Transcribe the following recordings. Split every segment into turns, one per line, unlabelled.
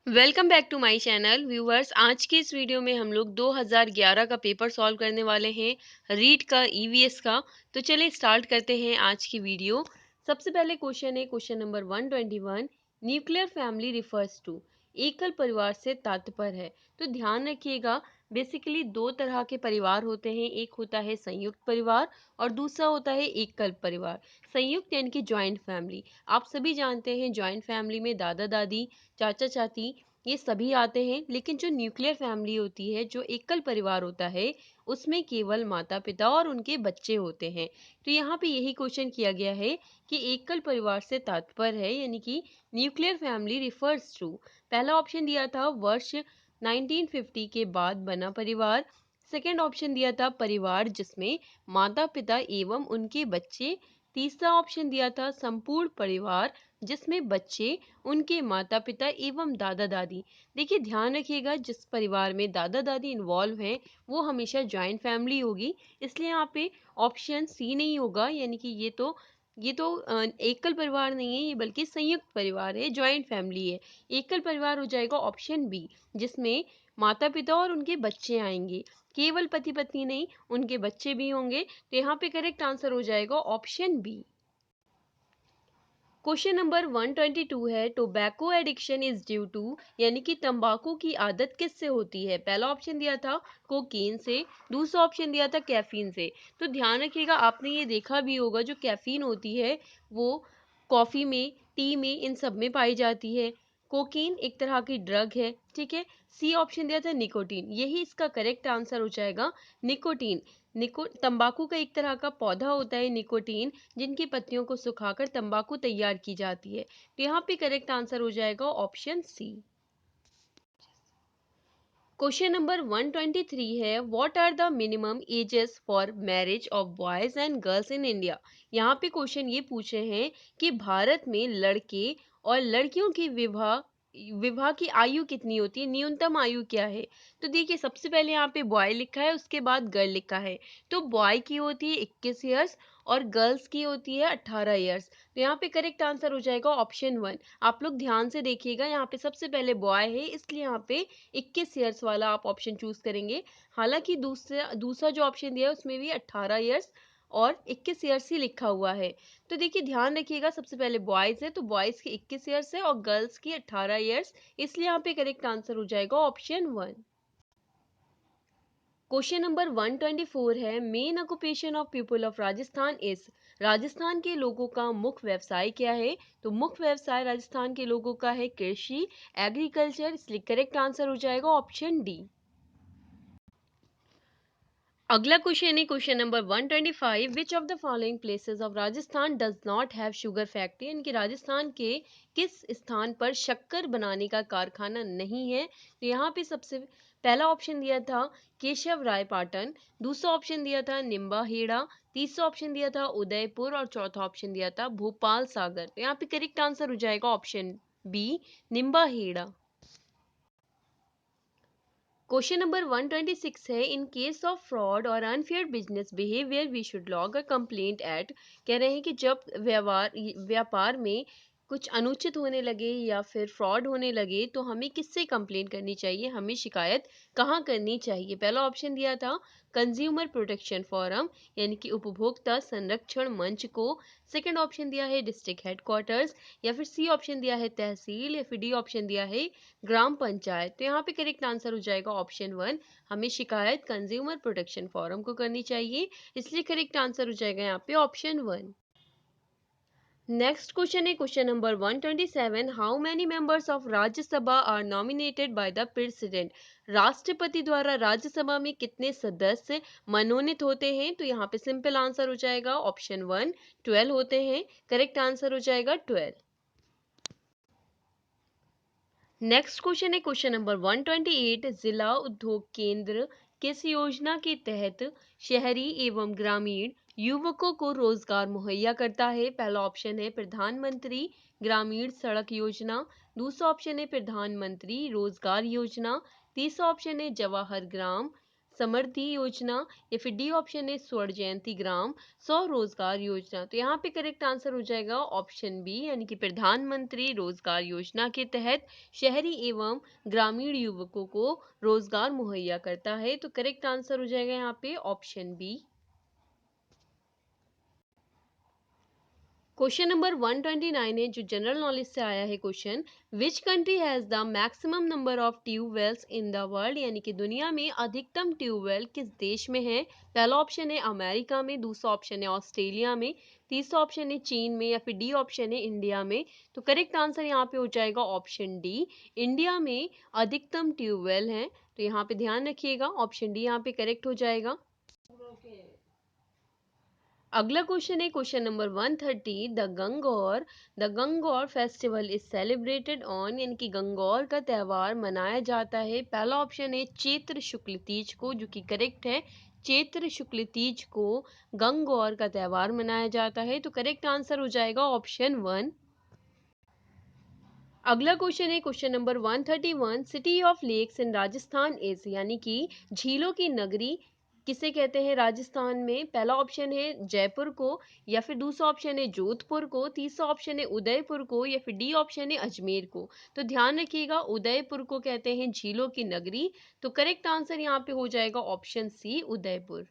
Welcome back to my channel viewers. आज के इस वीडियो में हम लोग 2011 का पेपर सॉल्व करने वाले हैं, रीट का, ईवीएस का। तो चलिए स्टार्ट करते हैं आज की वीडियो। सबसे पहले क्वेश्चन है question number 121। Nuclear family refers to, एकल परिवार से तात्पर्य है। तो ध्यान रखिएगा, बेसिकली दो तरह के परिवार होते हैं, एक होता है संयुक्त परिवार और दूसरा होता है एकल परिवार। संयुक्त यानी कि ज्वाइंट फैमिली, आप सभी जानते हैं ज्वाइंट फैमिली में दादा दादी, चाचा चाची, ये सभी आते हैं। लेकिन जो न्यूक्लियर फैमिली होती है, जो एकल परिवार होता है, उसमें केवल माता पिता और उनके बच्चे होते हैं। तो यहाँ पे यही क्वेश्चन किया गया है कि एकल परिवार से तात्पर्य है, यानी कि न्यूक्लियर फैमिली रिफर्स टू। पहला ऑप्शन दिया था वर्ष 1950 के बाद बना परिवार। सेकेंड ऑप्शन दिया था परिवार जिसमें माता पिता एवं उनके बच्चे। तीसरा ऑप्शन दिया था संपूर्ण परिवार जिसमें बच्चे, उनके माता पिता एवं दादा दादी। देखिए ध्यान रखिएगा, जिस परिवार में दादा दादी इन्वॉल्व हैं वो हमेशा जॉइंट फैमिली होगी, इसलिए यहाँ पे ऑप्शन सी नहीं होगा। यानी कि ये तो एकल परिवार नहीं है, ये बल्कि संयुक्त परिवार है, जॉइंट फैमिली है। एकल परिवार हो जाएगा ऑप्शन बी, जिसमें माता पिता और उनके बच्चे आएंगे, केवल पति पत्नी नहीं, उनके बच्चे भी होंगे। तो यहाँ पे करेक्ट आंसर हो जाएगा ऑप्शन बी। क्वेश्चन नंबर 122 है tobacco addiction is due to, यानी कि तंबाकू की आदत किससे होती है। पहला ऑप्शन दिया था कोकीन से, दूसरा ऑप्शन दिया था कैफीन से। तो ध्यान रखिएगा, आपने ये देखा भी होगा, जो कैफीन होती है वो कॉफ़ी में, टी में, इन सब में पाई जाती है। कोकीन एक तरह की ड्रग है, ठीक है। सी ऑप्शन दिया था निकोटीन, यही इसका करेक्ट आंसर हो जाएगा, निकोटीन। तंबाकू का एक तरह का पौधा होता है निकोटीन, जिनकी पत्तियों को सुखाकर तंबाकू तैयार की जाती है। तो यहाँ पे करेक्ट आंसर हो जाएगा ऑप्शन सी। क्वेश्चन नंबर 123 है what are the minimum ages for marriage of boys and girls in India. यहाँ पे क्वेश्चन ये पूछे हैं कि भारत में लड़के और लड़कियों की विवाह विवाह की आयु कितनी होती है, न्यूनतम आयु क्या है। तो देखिए सबसे पहले यहाँ पे बॉय लिखा है, उसके बाद गर्ल लिखा है। तो बॉय की होती है 21 ईयर्स और गर्ल्स की होती है 18 ईयर्स। तो यहाँ पे करेक्ट आंसर हो जाएगा ऑप्शन वन। आप लोग ध्यान से देखिएगा, यहाँ पे सबसे पहले बॉय है, इसलिए यहाँ पे 21 ईयर्स वाला आप ऑप्शन चूज करेंगे। हालांकि दूसरा दूसरा जो ऑप्शन दिया है उसमें भी 18 ईयर्स और 21 ईयर्स ही लिखा हुआ है। तो देखिए ध्यान रखिएगा, सबसे पहले बॉयज है तो बॉयज की 21 ईयर्स है और गर्ल्स की 18 ईयर्स, इसलिए यहाँ पे करेक्ट आंसर हो जाएगा ऑप्शन वन। क्वेश्चन नंबर 124 है main occupation of people of Rajasthan is. Rajasthan के लोगों का मुख्य व्यवसाय क्या है। तो मुख्य व्यवसाय राजस्थान के लोगों का है कृषि, एग्रीकल्चर, इसलिए करेक्ट आंसर हो जाएगा ऑप्शन डी। अगला क्वेश्चन है question number 125 which of the following places of Rajasthan does not have sugar factory. इनके राजस्थान के किस स्थान पर शक्कर बनाने का कारखाना नहीं है। तो यहाँ पे सबसे पहला ऑप्शन दिया था केशव राय पाटन, दूसरा ऑप्शन दिया था निम्बाहेड़ा, तीसरा ऑप्शन दिया था उदयपुर और चौथा ऑप्शन दिया था भोपाल सागर। तो यहाँ पे करेक्ट आंसर हो जाएगा option B, Nimbahera. Question number 126 है इन केस ऑफ फ्रॉड और unfair business behaviour we should log a complaint at. कह रहे हैं कि जब व्यापार में कुछ अनुचित होने लगे या फिर फ्रॉड होने लगे तो हमें किससे कंप्लेंट करनी चाहिए, हमें शिकायत कहाँ करनी चाहिए। पहला ऑप्शन दिया था कंज्यूमर प्रोटेक्शन फोरम, यानी कि उपभोक्ता संरक्षण मंच को। सेकंड ऑप्शन दिया है डिस्ट्रिक्ट हेडक्वार्टर्स, या फिर सी ऑप्शन दिया है तहसील, या फिर डी ऑप्शन दिया है ग्राम पंचायत। तो यहाँ पे करेक्ट आंसर हो जाएगा ऑप्शन वन, हमें शिकायत कंज्यूमर प्रोटेक्शन फोरम को करनी चाहिए, इसलिए करेक्ट आंसर हो जाएगा यहाँ पे ऑप्शन वन। नेक्स्ट क्वेश्चन है question number 127 how many members of Rajya Sabha are nominated by the president. राष्ट्रपति द्वारा राज्यसभा में कितने सदस्य मनोनीत होते हैं। तो यहाँ पे सिंपल आंसर हो जाएगा ऑप्शन वन, 12 होते हैं। करेक्ट आंसर हो जाएगा 12। नेक्स्ट क्वेश्चन है क्वेश्चन नंबर 128 जिला उद्योग केंद्र किस योजना के तहत शहरी एवं ग्रामीण युवकों को रोजगार मुहैया करता है। पहला ऑप्शन है प्रधानमंत्री ग्रामीण सड़क योजना, दूसरा ऑप्शन है प्रधानमंत्री रोजगार योजना, तीसरा ऑप्शन है जवाहर ग्राम समृद्धि योजना, या फिर डी ऑप्शन है स्वर्ण जयंती ग्राम स्वरोजगार योजना। तो यहाँ पे करेक्ट आंसर हो जाएगा ऑप्शन बी, यानी कि प्रधानमंत्री रोजगार योजना के तहत शहरी एवं ग्रामीण युवकों को रोजगार मुहैया करता है। तो करेक्ट आंसर हो जाएगा यहाँ पे ऑप्शन बी। क्वेश्चन नंबर 129 है, जो जनरल नॉलेज से आया है question. Which country has the maximum number of tube wells in the world, यानी कि दुनिया में अधिकतम ट्यूबवेल किस देश में है। पहला ऑप्शन है अमेरिका में, दूसरा ऑप्शन है ऑस्ट्रेलिया में, तीसरा ऑप्शन है चीन में, या फिर डी ऑप्शन है इंडिया में। तो करेक्ट आंसर यहाँ पे हो जाएगा ऑप्शन डी, इंडिया में अधिकतम ट्यूबवेल है। तो यहाँ पे ध्यान रखिएगा, ऑप्शन डी यहाँ पे करेक्ट हो जाएगा। अगला क्वेश्चन है question number 130। The Gangaur festival is celebrated on, यानी कि गंगौर का त्यौहार मनाया जाता है। पहला ऑप्शन है चैत्र शुक्ल तीज को, जो कि करेक्ट है, चैत्र शुक्ल तीज को गंगौर का त्यौहार मनाया जाता है। तो करेक्ट आंसर हो जाएगा ऑप्शन 1। अगला क्वेश्चन है question number 131। City of lakes in Rajasthan is, यानी कि झीलों की नगरी किसे कहते हैं राजस्थान में। पहला ऑप्शन है जयपुर को, या फिर दूसरा ऑप्शन है जोधपुर को, तीसरा ऑप्शन है उदयपुर को, या फिर डी ऑप्शन है अजमेर को। तो ध्यान रखिएगा, उदयपुर को कहते हैं झीलों की नगरी। तो करेक्ट आंसर यहाँ पे हो जाएगा ऑप्शन सी, उदयपुर।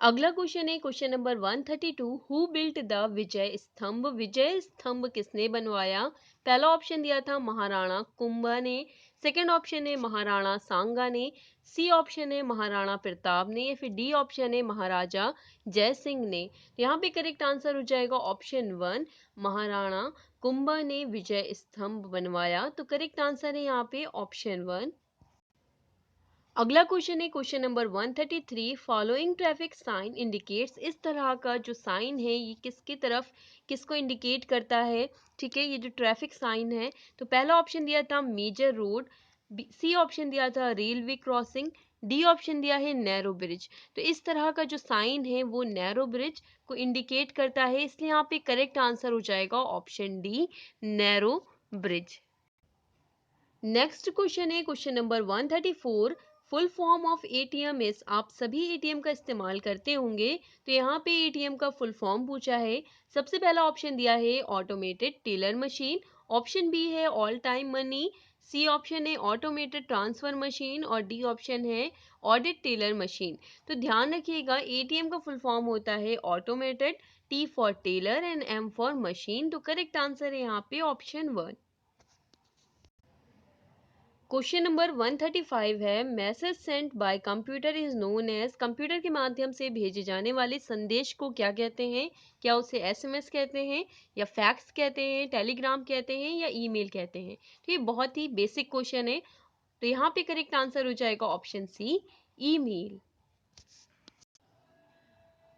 अगला क्वेश्चन है question number 132। Who built the Vijay Stambh, Vijay स्तंभ किसने बनवाया। पहला ऑप्शन दिया था महाराणा कुंभा ने, सेकंड ऑप्शन है महाराणा सांगा ने, सी ऑप्शन है महाराणा प्रताप ने, या फिर डी ऑप्शन है महाराजा जय सिंह ने। तो यहाँ पे करेक्ट आंसर हो जाएगा ऑप्शन 1, महाराणा कुंभा ने विजय स्तंभ बनवाया। तो करेक्ट आंसर है यहाँ पे ऑप्शन 1। अगला क्वेश्चन है question number 133। Following traffic sign indicates, इस तरह का जो साइन है ये किसकी तरफ किसको इंडिकेट करता है। ठीक है, ये जो ट्रैफिक साइन है, तो पहला ऑप्शन दिया था मेजर रोड, सी ऑप्शन दिया था रेलवे क्रॉसिंग, डी ऑप्शन दिया है नैरो ब्रिज। तो इस तरह का जो साइन है वो नैरो ब्रिज को इंडिकेट करता है, इसलिए यहाँ पे करेक्ट आंसर हो जाएगा option D, narrow bridge. Next question है question number 134। Full form of ATM is, आप सभी एटीएम का इस्तेमाल करते होंगे, तो यहाँ पे एटीएम का फुल फॉर्म पूछा है। सबसे पहला ऑप्शन दिया है automated teller machine, option B है all time money, C option है ऑटोमेटेड ट्रांसफर मशीन, और डी ऑप्शन है ऑडिट टेलर मशीन। तो ध्यान रखिएगा, एटीएम का फुल फॉर्म होता है automated, T for teller and M for machine. तो करेक्ट आंसर है यहाँ पे ऑप्शन 1। क्वेश्चन नंबर 135 है, message sent by computer is known as, computer के माध्यम से भेजे जाने वाले संदेश को क्या कहते हैं। क्या उसे एसएमएस कहते हैं, या फैक्स कहते हैं, टेलीग्राम कहते हैं, या ईमेल कहते हैं। तो ये बहुत ही बेसिक क्वेश्चन है, तो यहाँ पे करेक्ट आंसर हो जाएगा ऑप्शन सी, ईमेल।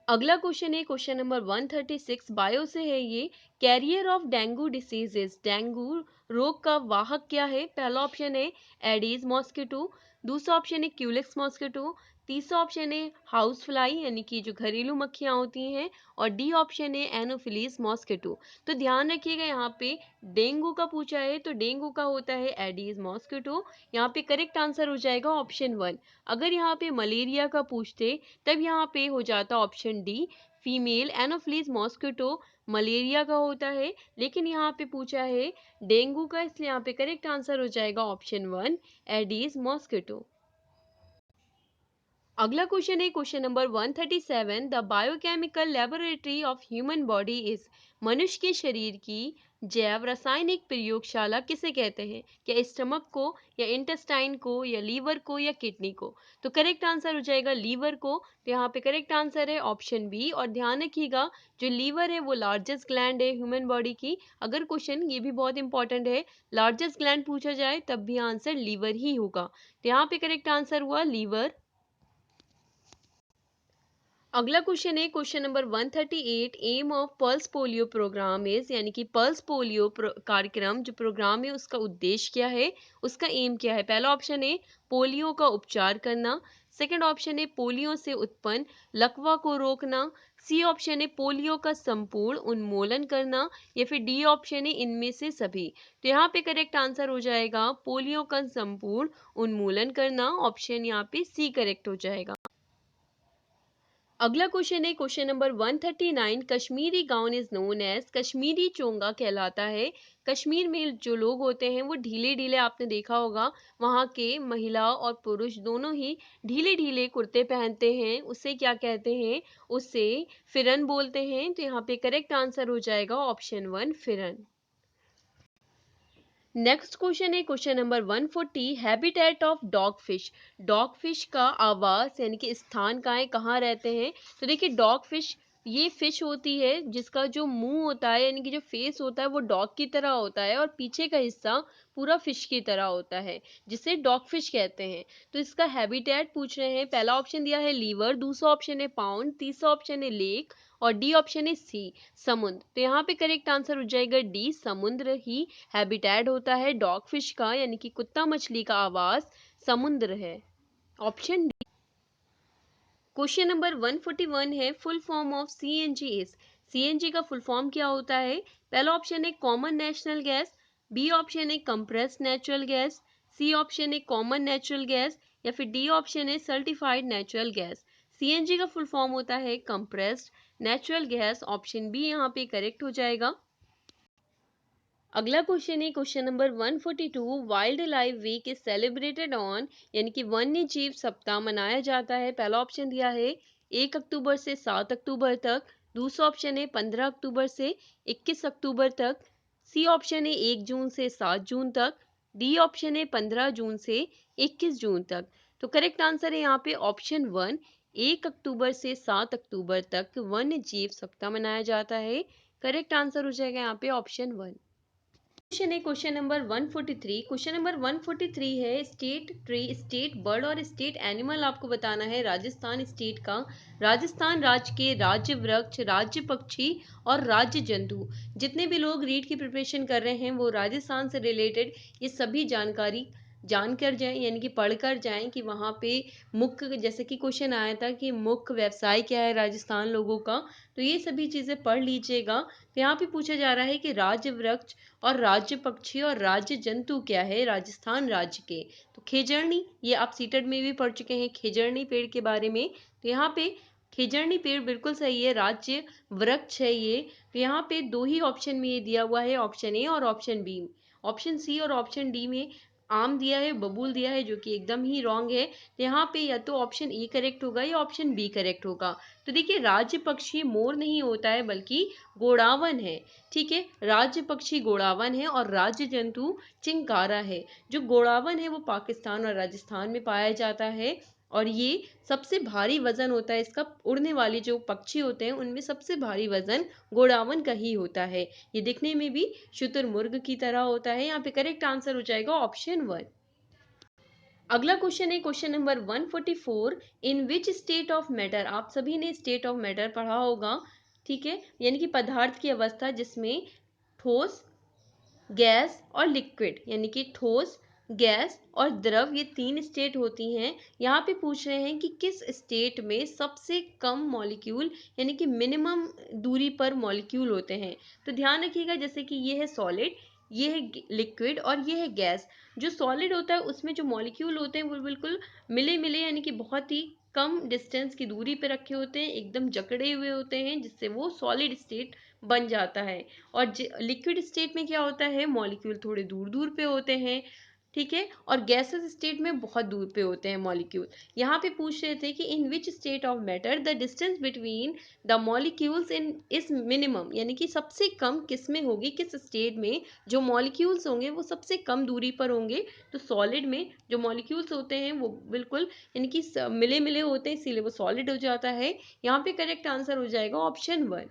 अगला क्वेश्चन है क्वेश्चन नंबर 136। बायो से है ये। Carrier of dengue diseases, dengue रोग का वाहक क्या है। पहला ऑप्शन है एडीज मॉस्किटो, दूसरा ऑप्शन है क्यूलेक्स मॉस्किटो, तीसरा ऑप्शन है हाउस फ्लाई, यानी कि जो घरेलू मक्खियां होती हैं, और डी ऑप्शन है एनोफिलीज मॉस्किटो। तो ध्यान रखिएगा, यहाँ पे डेंगू का पूछा है, तो डेंगू का होता है एडीज मॉस्किटो। यहाँ पे करेक्ट आंसर हो जाएगा ऑप्शन 1। अगर यहाँ पे मलेरिया का पूछते तब यहाँ पे हो जाता option D, female anopheles mosquito malaria का होता है, लेकिन यहाँ पे पूछा है डेंगू का, इसलिए यहाँ पे करेक्ट आंसर हो जाएगा ऑप्शन 1, एडीज मॉस्किटो। अगला क्वेश्चन है question number 137। The biochemical laboratory of human body is, मनुष्य के शरीर की जैव रासायनिक प्रयोगशाला किसे कहते हैं। क्या स्टमक को, या इंटेस्टाइन को, या लीवर को, या किडनी को। तो करेक्ट आंसर हो जाएगा लीवर को। तो यहाँ पे करेक्ट आंसर है ऑप्शन बी। और ध्यान रखिएगा, जो लीवर है वो लार्जेस्ट ग्लैंड है ह्यूमन बॉडी की। अगर क्वेश्चन ये भी बहुत इंपॉर्टेंट है, लार्जेस्ट ग्लैंड पूछा जाए तब भी आंसर लीवर ही होगा। तो यहाँ पे करेक्ट आंसर हुआ लीवर। अगला क्वेश्चन है question number 138। Aim of pulse polio programme is, यानी कि पल्स पोलियो कार्यक्रम जो प्रोग्राम है उसका उद्देश्य क्या है, उसका एम क्या है। पहला ऑप्शन है पोलियो का उपचार करना, सेकंड ऑप्शन है पोलियो से उत्पन्न लकवा को रोकना, सी ऑप्शन है पोलियो का संपूर्ण उन्मूलन करना, या फिर डी ऑप्शन है इनमें से सभी। तो यहाँ पे करेक्ट आंसर हो जाएगा पोलियो का संपूर्ण उन्मूलन करना, ऑप्शन यहाँ पे सी करेक्ट हो जाएगा। अगला क्वेश्चन है question number 139। Kashmiri gown is known as, Kashmiri चोंगा कहलाता है। कश्मीर में जो लोग होते हैं वो ढीले ढीले, आपने देखा होगा वहाँ के महिला और पुरुष दोनों ही ढीले ढीले कुर्ते पहनते हैं, उससे क्या कहते हैं, उससे फिरन बोलते हैं। तो यहाँ पे करेक्ट आंसर हो जाएगा ऑप्शन 1 फिरन। नेक्स्ट क्वेश्चन है question number 140। Habitat of dog fish, dog fish का आवास यानी कि स्थान कहाँ है, कहाँ रहते हैं। तो देखिए डॉग फिश ये फिश होती है जिसका जो मुंह होता है यानी कि जो फेस होता है वो डॉग की तरह होता है, और पीछे का हिस्सा पूरा फिश की तरह होता है, जिसे डॉग फिश कहते हैं। तो इसका हैबिटेट पूछ रहे हैं। पहला ऑप्शन दिया है लीवर, दूसरा ऑप्शन है पाउंड, तीसरा ऑप्शन है लेक, और डी ऑप्शन है सी समुद्र। तो यहाँ पे करेक्ट आंसर हो जाएगा डी समुद्र ही हैबिटेट होता है डॉग फिश का, यानी कि कुत्ता मछली का आवास समुद्र है, ऑप्शन डी। क्वेश्चन नंबर 141 है full form of CNG is, CNG का फुल फॉर्म क्या होता है। पहला ऑप्शन है common national gas, B option है compressed natural gas, C option है कॉमन नेचुरल गैस, या फिर डी ऑप्शन है सर्टिफाइड नेचुरल गैस। सीएनजी का फुल फॉर्म होता है compressed natural gas, option B यहाँ पे करेक्ट हो जाएगा। अगला क्वेश्चन है question number 142। Wildlife week is celebrated on, यानी कि वन्य जीव सप्ताह मनाया जाता है। पहला ऑप्शन दिया है 1 अक्टूबर से 7 अक्टूबर तक, दूसरा ऑप्शन है 15 अक्टूबर से 21 अक्टूबर तक, सी ऑप्शन है 1 जून से 7 जून तक, डी ऑप्शन है 15 जून से 21 जून तक। तो करेक्ट आंसर है यहाँ पे ऑप्शन 1, 1 अक्टूबर से 7 अक्टूबर तक वन्य जीव सप्ताह मनाया जाता है। करेक्ट आंसर हो जाएगा यहाँ पे ऑप्शन 1। क्वेश्चन है क्वेश्चन नंबर 143। क्वेश्चन नंबर 143 है स्टेट ट्री, स्टेट बर्ड और स्टेट एनिमल आपको बताना है राजस्थान स्टेट का। राजस्थान राज्य के राज्य वृक्ष, राज्य पक्षी और राज्य जंतु। जितने भी लोग रीट की प्रिपरेशन कर रहे हैं वो राजस्थान से रिलेटेड ये सभी जानकारी जानकर जाएं, यानी कि पढ़कर जाएं कि वहाँ पे मुख्य, जैसे कि क्वेश्चन आया था कि मुख्य व्यवसाय क्या है राजस्थान लोगों का, तो ये सभी चीज़ें पढ़ लीजिएगा। तो यहाँ पे पूछा जा रहा है कि राज्य वृक्ष और राज्य पक्षी और राज्य जंतु क्या है राजस्थान राज्य के। तो खेजड़नी, ये आप सीटेट में भी पढ़ चुके हैं खेजड़नी पेड़ के बारे में। तो यहाँ पे खेजड़नी पेड़ बिल्कुल सही है, राज्य वृक्ष है ये। तो यहाँ पे दो ही ऑप्शन में ये दिया हुआ है, ऑप्शन ए और ऑप्शन बी। ऑप्शन सी और ऑप्शन डी में आम दिया है, बबूल दिया है, जो कि एकदम ही रॉन्ग है। तो यहाँ पे या तो ऑप्शन ए करेक्ट होगा या ऑप्शन बी करेक्ट होगा। तो देखिए राज्य पक्षी मोर नहीं होता है बल्कि गोड़ावन है। ठीक है, राज्य पक्षी गोड़ावन है और राज्य जंतु चिंकारा है। जो गोड़ावन है वो पाकिस्तान और राजस्थान में पाया जाता है, और ये सबसे भारी वजन होता है इसका। उड़ने वाले जो पक्षी होते हैं उनमें सबसे भारी वजन गोड़ावन का ही होता है। ये दिखने में भी शुतुरमुर्ग की तरह होता है। यहाँ पे करेक्ट आंसर हो जाएगा ऑप्शन 1। अगला क्वेश्चन है question number 144। In which state of matter, आप सभी ने स्टेट ऑफ मैटर पढ़ा होगा। ठीक है, यानी कि पदार्थ की अवस्था जिसमें ठोस, गैस और लिक्विड, यानी कि ठोस, गैस और द्रव, ये तीन स्टेट होती हैं। यहाँ पे पूछ रहे हैं कि किस स्टेट में सबसे कम मॉलिक्यूल यानी कि मिनिमम दूरी पर मॉलिक्यूल होते हैं। तो ध्यान रखिएगा, जैसे कि ये है सॉलिड, ये है लिक्विड और ये है गैस। जो सॉलिड होता है उसमें जो मॉलिक्यूल होते हैं वो बिल्कुल मिले मिले यानी कि बहुत ही कम डिस्टेंस की दूरी पे रखे होते हैं, एकदम जकड़े हुए होते हैं, जिससे वो सॉलिड स्टेट बन जाता है। और लिक्विड स्टेट में क्या होता है, मॉलिक्यूल थोड़े दूर दूर पे होते हैं। ठीक है, और गैसेस स्टेट में बहुत दूर पे होते हैं मॉलिक्यूल। यहाँ पे पूछ रहे थे कि in which state of matter the distance between the molecules in is minimum, यानी कि सबसे कम किस में होगी, किस स्टेट में जो मॉलिक्यूल्स होंगे वो सबसे कम दूरी पर होंगे। तो सॉलिड में जो मॉलिक्यूल्स होते हैं वो बिल्कुल यानी कि मिले मिले होते हैं, इसीलिए वो सॉलिड हो जाता है। यहाँ पे करेक्ट आंसर हो जाएगा ऑप्शन 1।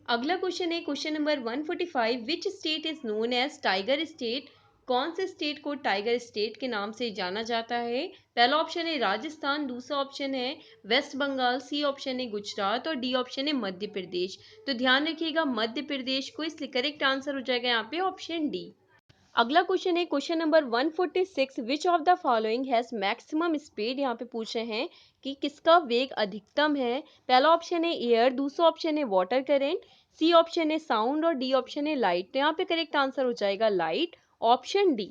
अगला क्वेश्चन है question number 145। Which state is known as tiger state, कौन से स्टेट को टाइगर स्टेट के नाम से जाना जाता है। पहला ऑप्शन है राजस्थान, दूसरा ऑप्शन है वेस्ट बंगाल, सी ऑप्शन है गुजरात और डी ऑप्शन है मध्य प्रदेश। तो ध्यान रखिएगा मध्य प्रदेश को, इसलिए करेक्ट आंसर हो जाएगा यहाँ पे ऑप्शन डी। अगला क्वेश्चन है question number 146, which of the following has maximum speed. यहाँ पे पूछ रहे हैं कि किसका वेग अधिकतम है। पहला ऑप्शन है एयर, दूसरा ऑप्शन है वाटर करेंट, सी ऑप्शन है साउंड और डी ऑप्शन है लाइट। तो यहाँ पे करेक्ट आंसर हो जाएगा लाइट, ऑप्शन डी।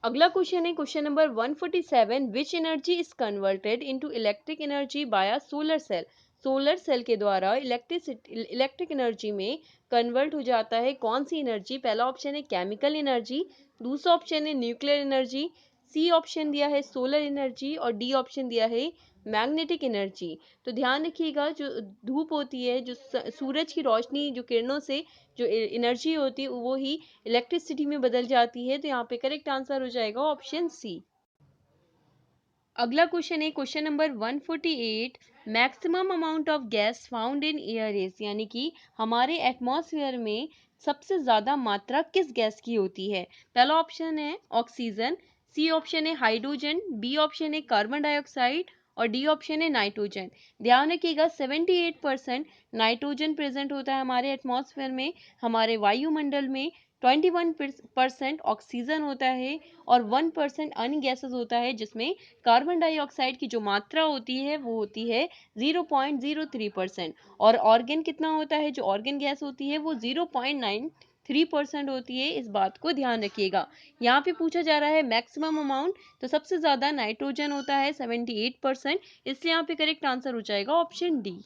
अगला क्वेश्चन है question number 147, which energy is converted into electric energy by solar cell. Solar cell के द्वारा इलेक्ट्रिक एनर्जी में कन्वर्ट हो जाता है कौन सी एनर्जी। पहला ऑप्शन है केमिकल एनर्जी, दूसरा ऑप्शन है न्यूक्लियर एनर्जी, सी ऑप्शन दिया है सोलर एनर्जी और डी ऑप्शन दिया है मैग्नेटिक एनर्जी। तो ध्यान रखिएगा, जो धूप होती है, जो सूरज की रोशनी, जो किरणों से जो एनर्जी होती है वो ही इलेक्ट्रिसिटी में बदल जाती है। तो यहाँ पे करेक्ट आंसर हो जाएगा ऑप्शन सी। अगला क्वेश्चन है question number 148, maximum amount of gas found in air is. यानी कि हमारे एटमॉस्फेयर में सबसे ज्यादा मात्रा किस गैस की होती है। पहला ऑप्शन है ऑक्सीजन, सी ऑप्शन है हाइड्रोजन, बी ऑप्शन है कार्बन डाइऑक्साइड और डी ऑप्शन है नाइट्रोजन। ध्यान रखिएगा 78% नाइट्रोजन प्रेजेंट होता है हमारे एटमॉस्फेयर में। हमारे वायुमंडल में 21% ऑक्सीजन होता है और 1% अन्य गैसेस होता है, जिसमें कार्बन डाइऑक्साइड की जो मात्रा होती है वो होती है 0.03%। और ऑर्गन कितना होता है, जो ऑर्गन गैस होती है वो 0.93% होती है। इस बात को ध्यान रखिएगा। यहाँ पे पूछा जा रहा है मैक्सिमम अमाउंट, तो सबसे ज्यादा नाइट्रोजन होता है 78%, इसलिए यहाँ पे करेक्ट आंसर हो जाएगा ऑप्शन डी।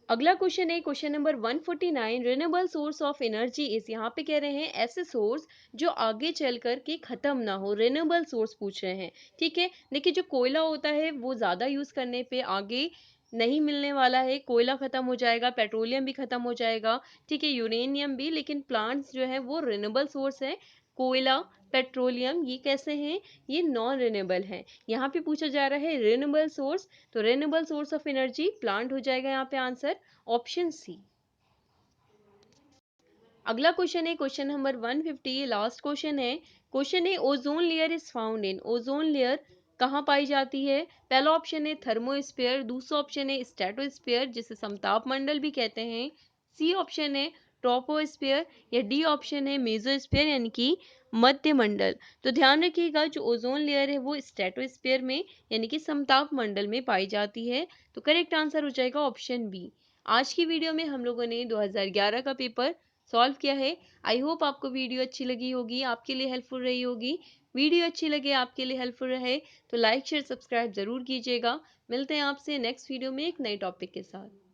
अगला क्वेश्चन है question number 149, renewable source of energy is. यहाँ पे कह रहे हैं ऐसे सोर्स जो आगे चल कर के खत्म ना हो, रिन्यूएबल सोर्स पूछ रहे हैं। ठीक है, देखिए जो कोयला होता है वो ज्यादा यूज करने पे आगे नहीं मिलने वाला है, कोयला खत्म हो जाएगा, पेट्रोलियम भी खत्म हो जाएगा, ठीक है, यूरेनियम भी। लेकिन प्लांट्स जो है वो रिन्यूएबल सोर्स है। कोयला, पेट्रोलियम ये कैसे हैं, ये नॉन रिन्यूएबल है। यहाँ पे पूछा जा रहा है रिन्यूएबल सोर्स, तो renewable source of energy plant हो जाएगा यहाँ पे आंसर, ऑप्शन सी। अगला क्वेश्चन है क्वेश्चन नंबर 150, ये लास्ट क्वेश्चन है। क्वेश्चन है ozone layer is found in. Ozone layer कहाँ पाई जाती है। पहला ऑप्शन है थर्मोस्फीयर, दूसरा ऑप्शन है स्ट्रेटोस्फीयर जिसे समताप मंडल भी कहते हैं, सी ऑप्शन है ट्रोपोस्फीयर या डी ऑप्शन है मेसोस्फीयर यानी कि मध्य मंडल। तो ध्यान रखिएगा जो ओजोन लेयर है वो स्ट्रेटोस्फीयर में यानी कि समताप मंडल में पाई जाती है। तो करेक्ट आंसर हो जाएगा ऑप्शन बी। आज की वीडियो में हम लोगों ने 2011 का पेपर सॉल्व किया है। आई होप आपको वीडियो अच्छी लगी होगी, आपके लिए हेल्पफुल रही होगी। वीडियो अच्छी लगे, आपके लिए हेल्पफुल रहे तो लाइक शेयर सब्सक्राइब जरूर कीजिएगा। मिलते हैं आपसे नेक्स्ट वीडियो में एक नए टॉपिक के साथ।